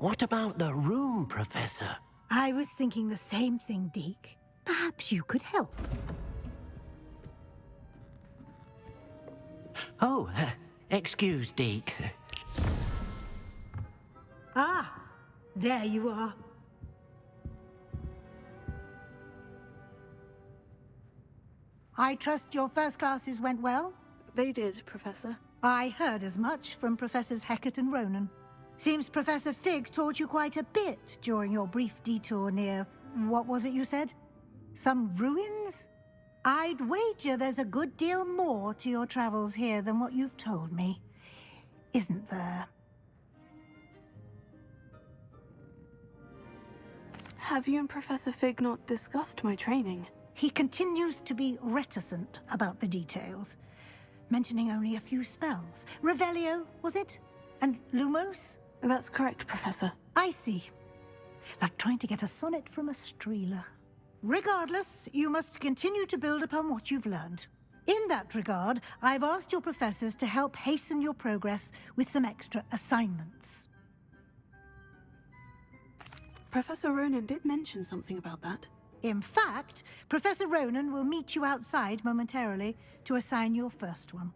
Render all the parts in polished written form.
What about the room, Professor? I was thinking the same thing, Deke. Perhaps you could help. Oh, excuse, Deke. Ah, there you are. I trust your first classes went well? They did, Professor. I heard as much from Professors Hecat and Ronan. Seems Professor Fig taught you quite a bit during your brief detour near... what was it you said? Some ruins? I'd wager there's a good deal more to your travels here than what you've told me. Isn't there? Have you and Professor Fig not discussed my training? He continues to be reticent about the details, mentioning only a few spells. Revelio, was it? And Lumos? That's correct, Professor. I see. Like trying to get a sonnet from a streeler. Regardless, you must continue to build upon what you've learned. In that regard, I've asked your professors to help hasten your progress with some extra assignments. Professor Ronan did mention something about that. In fact, Professor Ronan will meet you outside momentarily to assign your first one.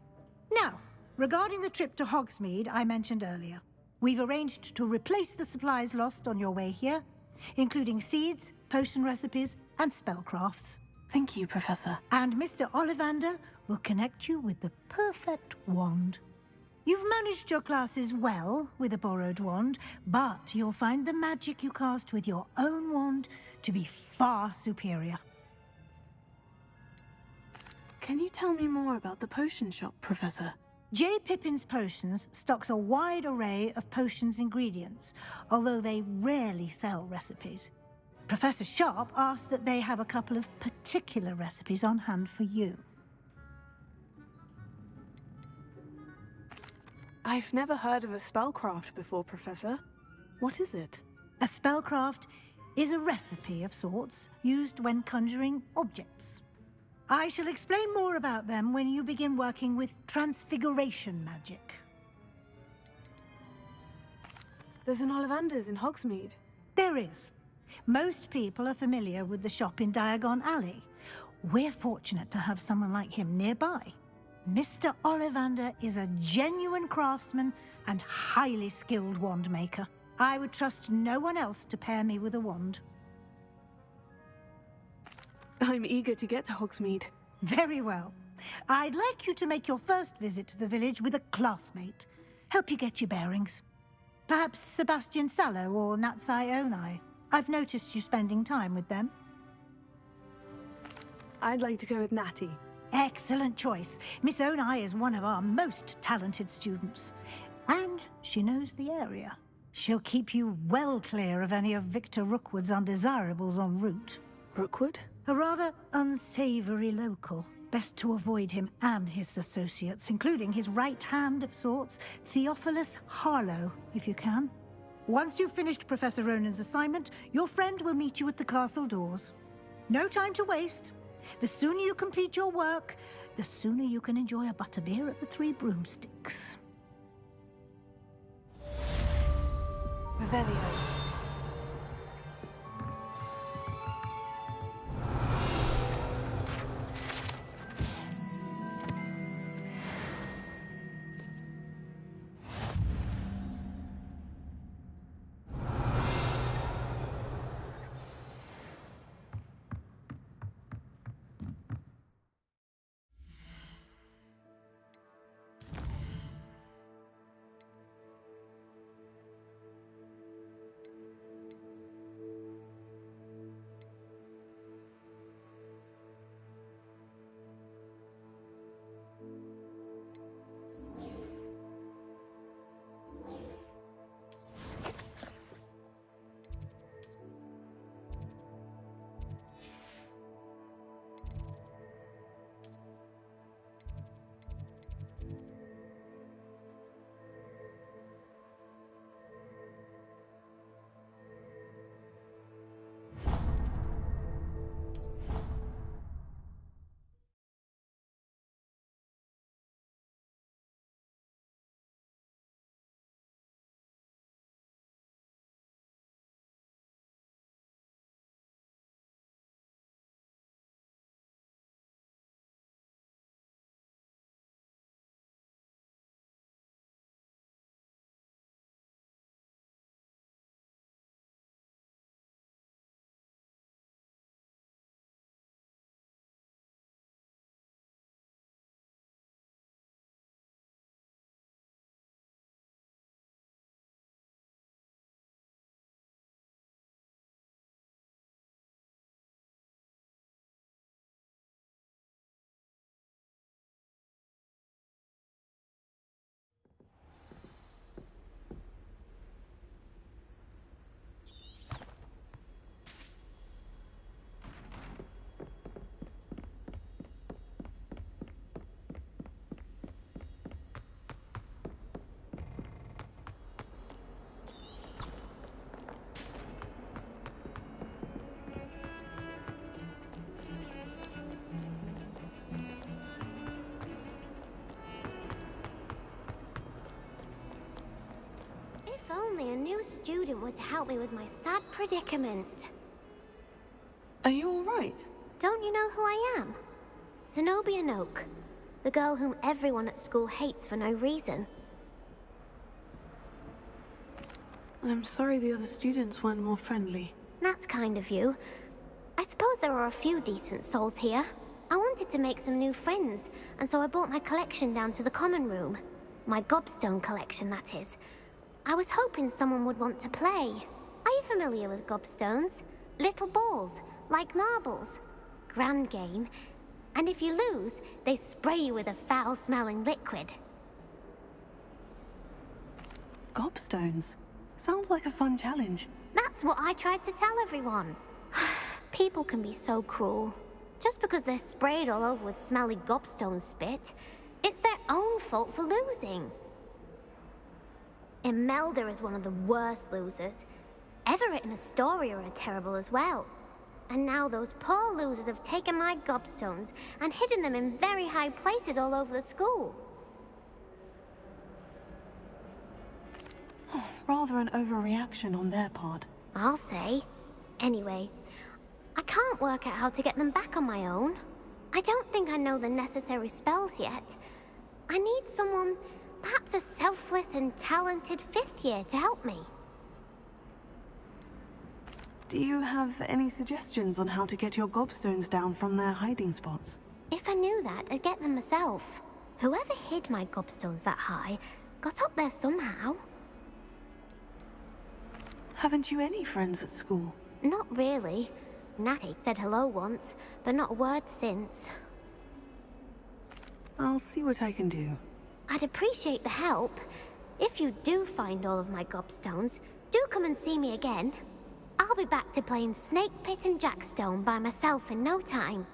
Now, regarding the trip to Hogsmeade I mentioned earlier, we've arranged to replace the supplies lost on your way here, including seeds, potion recipes, and spellcrafts. Thank you, Professor. And Mr. Ollivander will connect you with the perfect wand. You've managed your classes well with a borrowed wand, but you'll find the magic you cast with your own wand to be far superior. Can you tell me more about the potion shop, Professor? J. Pippin's Potions stocks a wide array of potions ingredients, although they rarely sell recipes. Professor Sharp asked that they have a couple of particular recipes on hand for you. I've never heard of a spellcraft before, Professor. What is it? A spellcraft is a recipe of sorts used when conjuring objects. I shall explain more about them when you begin working with transfiguration magic. There's an Ollivander's in Hogsmeade. There is. Most people are familiar with the shop in Diagon Alley. We're fortunate to have someone like him nearby. Mr. Ollivander is a genuine craftsman and highly skilled wand maker. I would trust no one else to pair me with a wand. I'm eager to get to Hogsmeade. Very well. I'd like you to make your first visit to the village with a classmate. Help you get your bearings. Perhaps Sebastian Sallow or Natsai Onai. I've noticed you spending time with them. I'd like to go with Natty. Excellent choice. Miss Onai is one of our most talented students. And she knows the area. She'll keep you well clear of any of Victor Rookwood's undesirables en route. Rookwood? A rather unsavory local. Best to avoid him and his associates, including his right hand of sorts, Theophilus Harlow, if you can. Once you've finished Professor Ronan's assignment, your friend will meet you at the castle doors. No time to waste. The sooner you complete your work, the sooner you can enjoy a butterbeer at the Three Broomsticks. Revelio. only a new student were to help me with my sad predicament. Are you alright? Don't you know who I am? Zenobia Noak, the girl whom everyone at school hates for no reason. I'm sorry the other students weren't more friendly. That's kind of you. I suppose there are a few decent souls here. I wanted to make some new friends, and so I brought my collection down to the common room. My Gobstone collection, that is. I was hoping someone would want to play. Are you familiar with Gobestones? Little balls, like marbles. Grand game. And if you lose, they spray you with a foul-smelling liquid. Gobestones? Sounds like a fun challenge. That's what I tried to tell everyone. People can be so cruel. Just because they're sprayed all over with smelly Gobstone spit, it's their own fault for losing. Imelda is one of the worst losers. Everett and Astoria are terrible as well. And now those poor losers have taken my Gobestones and hidden them in very high places all over the school. Rather an overreaction on their part. I'll say. Anyway, I can't work out how to get them back on my own. I don't think I know the necessary spells yet. I need someone, perhaps a selfless and talented 5th year to help me. Do you have any suggestions on how to get your Gobestones down from their hiding spots? If I knew that, I'd get them myself. Whoever hid my Gobestones that high got up there somehow. Haven't you any friends at school? Not really. Natty said hello once, but not a word since. I'll see what I can do. I'd appreciate the help. If you do find all of my Gobestones, do come and see me again. I'll be back to playing Snake Pit and Jackstone by myself in no time.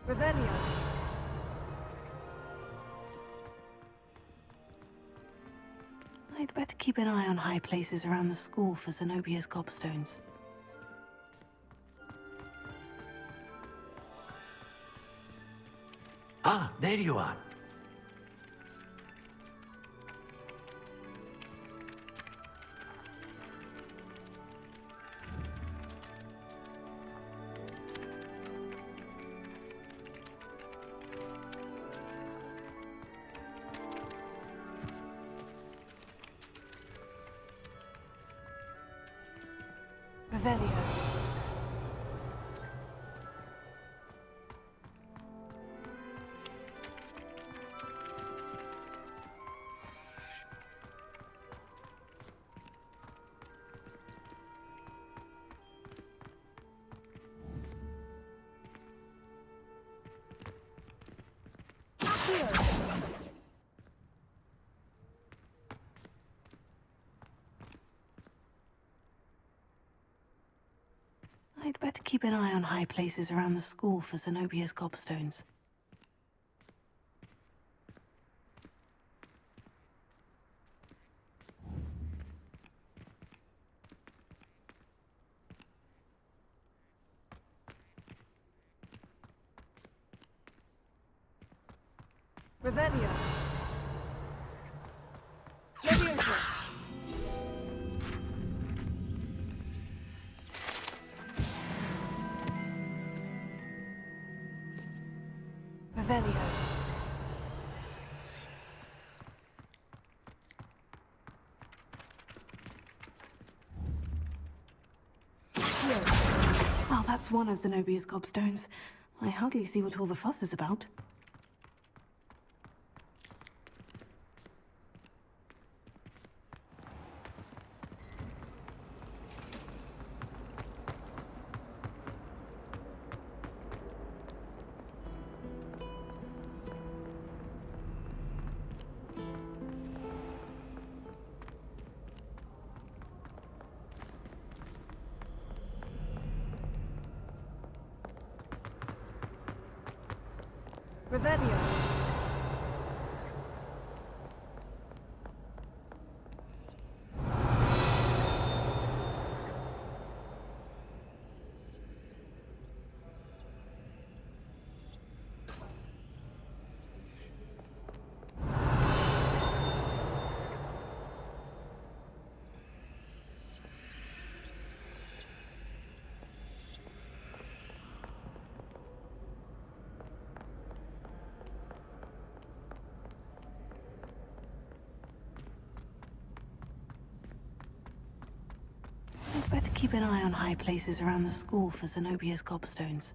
Revelio. I'd better keep an eye on high places around the school for Zenobia's Gobestones. Ah, there you are. Revelio. I'd better keep an eye on high places around the school for Zenobia's Gobestones. Revelio. Leviosa. Revelio. Well, that's one of Zenobia's Gobestones. I hardly see what all the fuss is about. Revelio. I'd better keep an eye on high places around the school for Zenobia's Gobestones.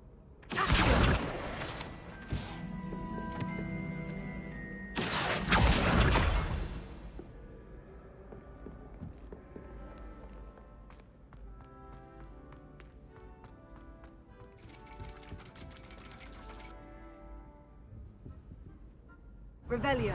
Revelio.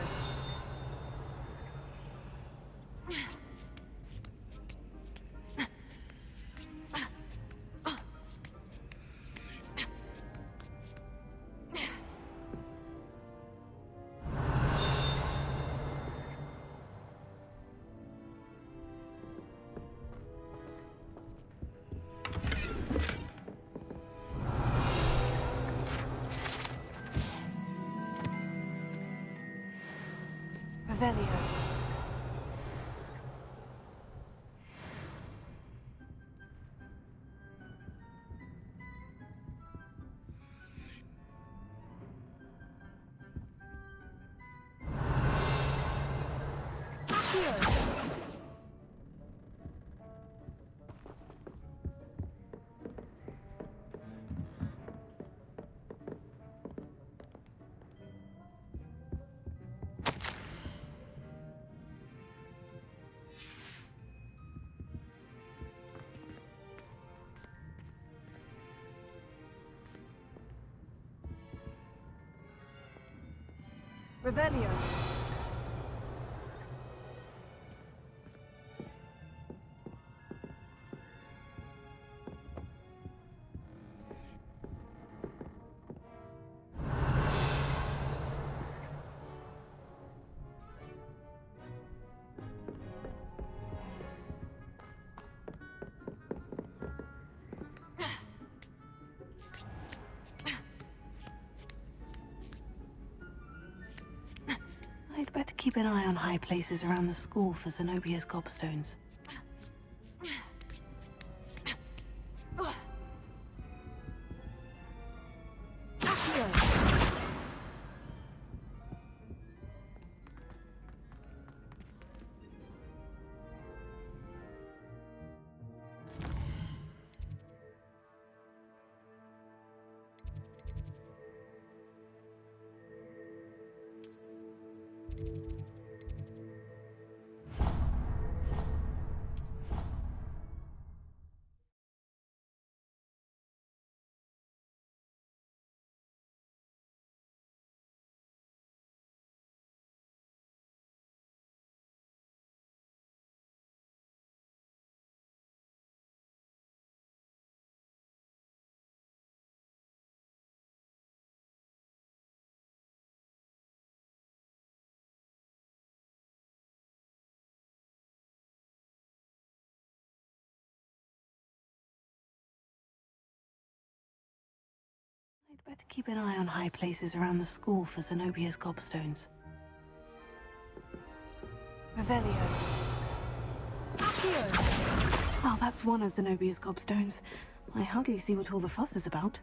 Revelio. Revelio. I'd better keep an eye on high places around the school for Zenobia's Gobestones. I'd better keep an eye on high places around the school for Zenobia's Gobestones. Revelio. Oh, that's one of Zenobia's Gobestones. I hardly see what all the fuss is about.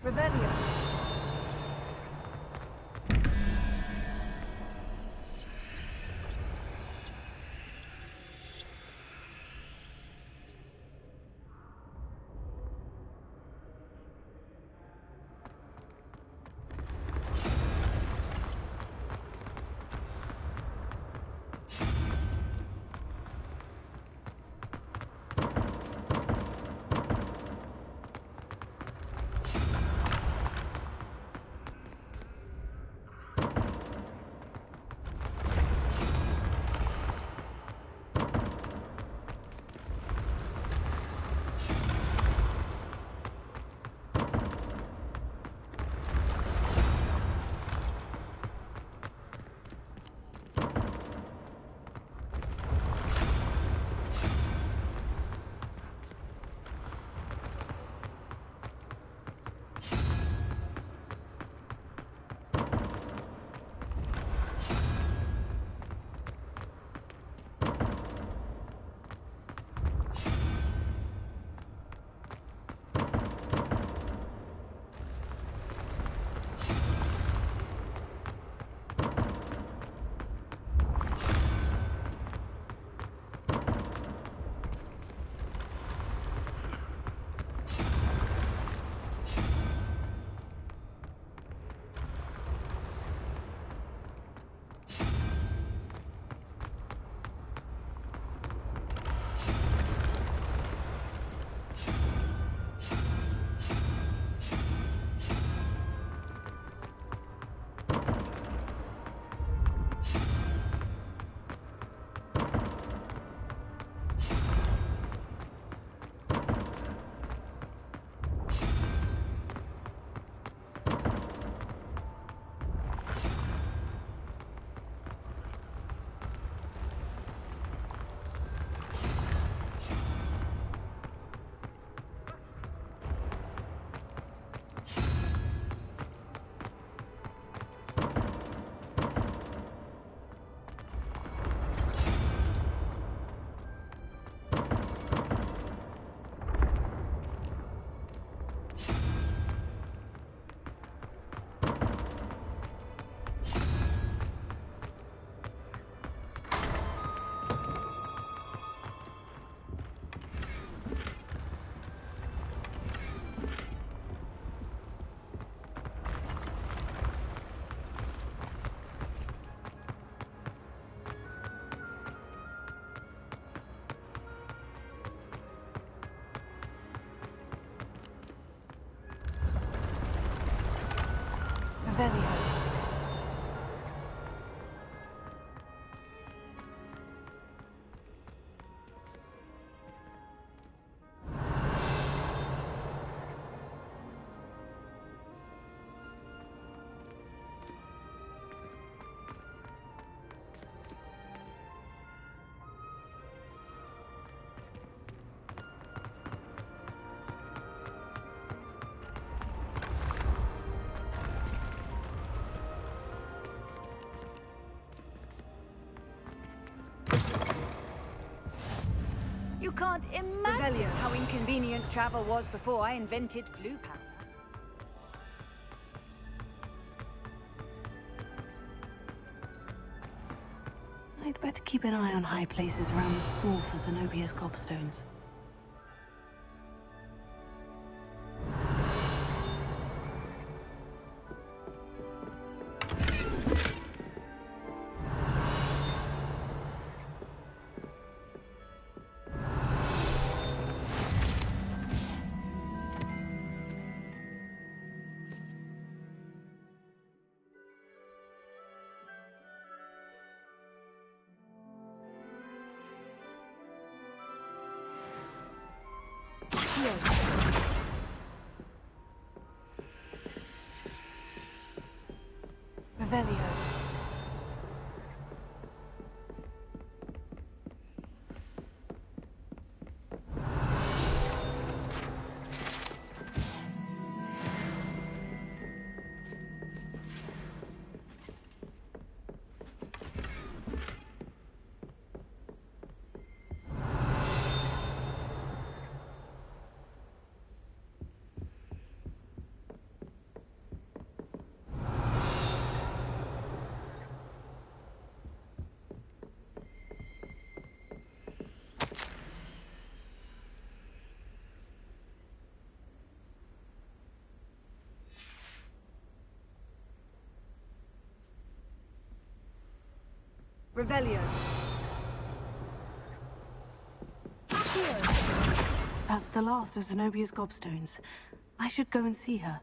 Revelio. Revelio. You can't imagine how inconvenient travel was before I invented flu powder. I'd better keep an eye on high places around the school for Zenobia's Gobestones. Revelio. Revelio. That's the last of Zenobia's Gobestones. I should go and see her.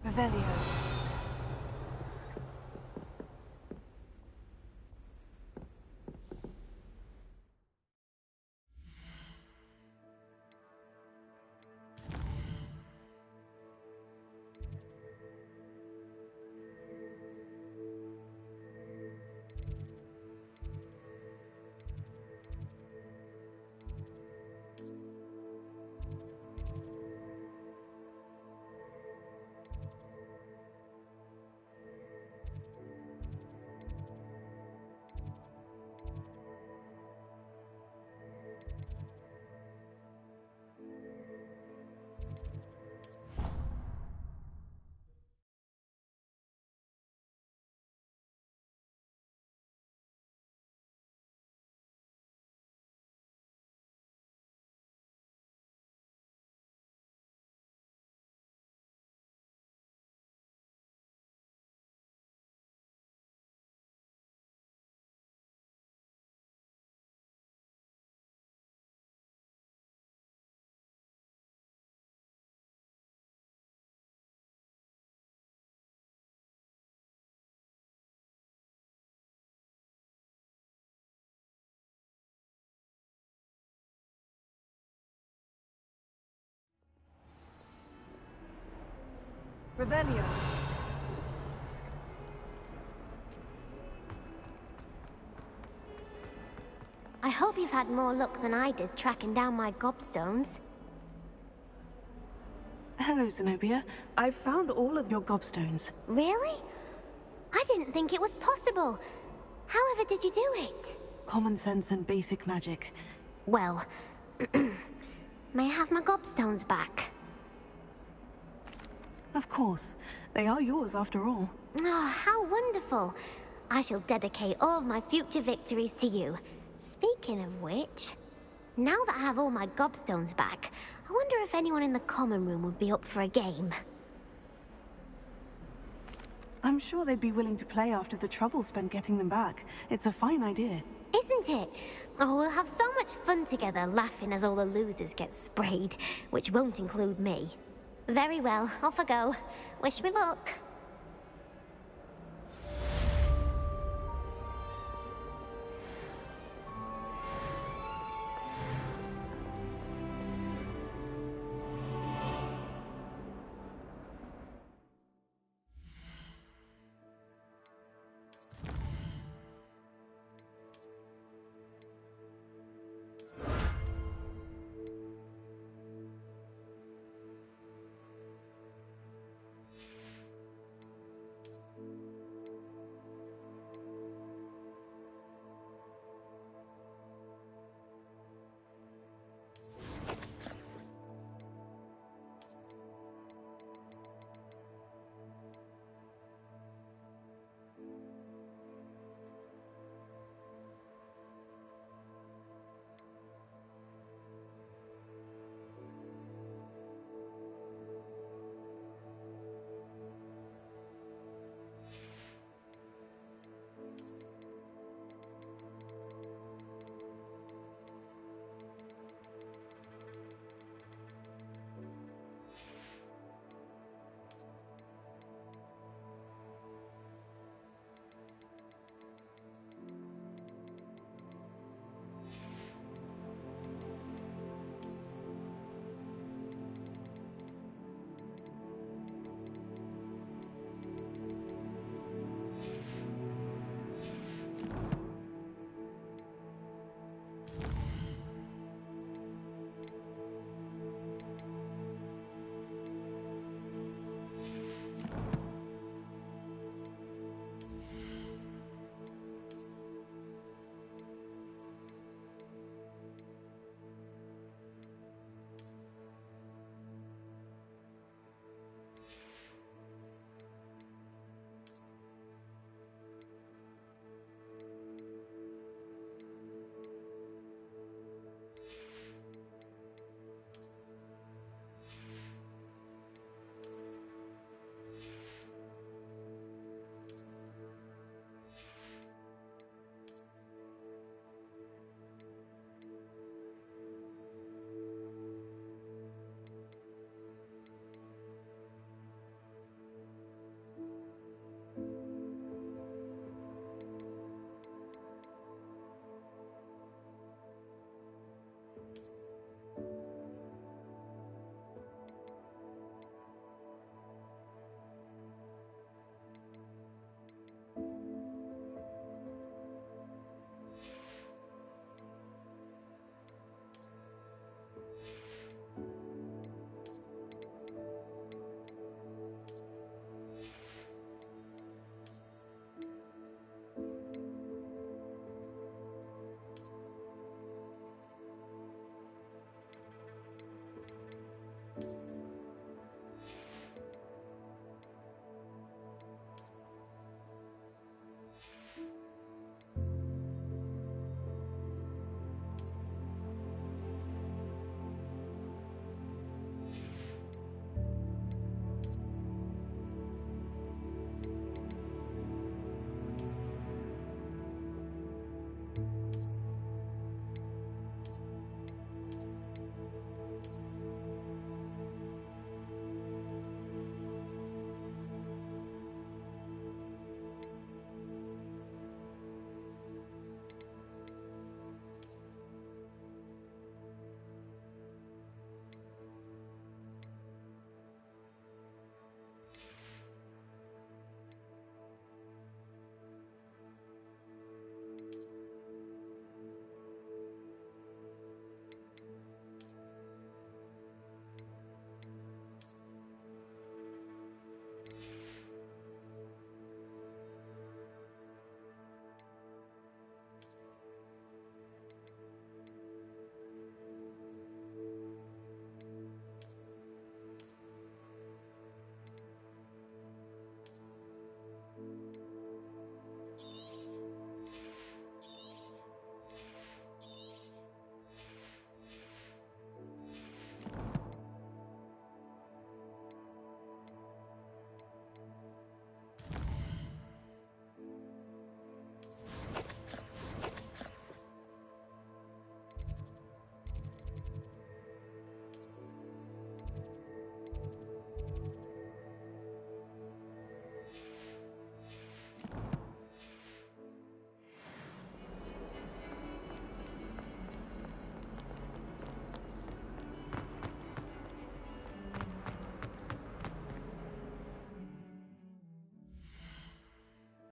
Revelio. Revelio. I hope you've had more luck than I did tracking down my Gobestones. Hello, Zenobia. I've found all of your Gobestones. Really? I didn't think it was possible. However did you do it? Common sense and basic magic. Well, may I have my Gobestones back? Of course. They are yours after all. Oh, how wonderful. I shall dedicate all of my future victories to you. Speaking of which, now that I have all my Gobestones back, I wonder if anyone in the common room would be up for a game. I'm sure they'd be willing to play after the trouble spent getting them back. It's a fine idea. Isn't it? Oh, we'll have so much fun together laughing as all the losers get sprayed, which won't include me. Very well, off I go. Wish me luck.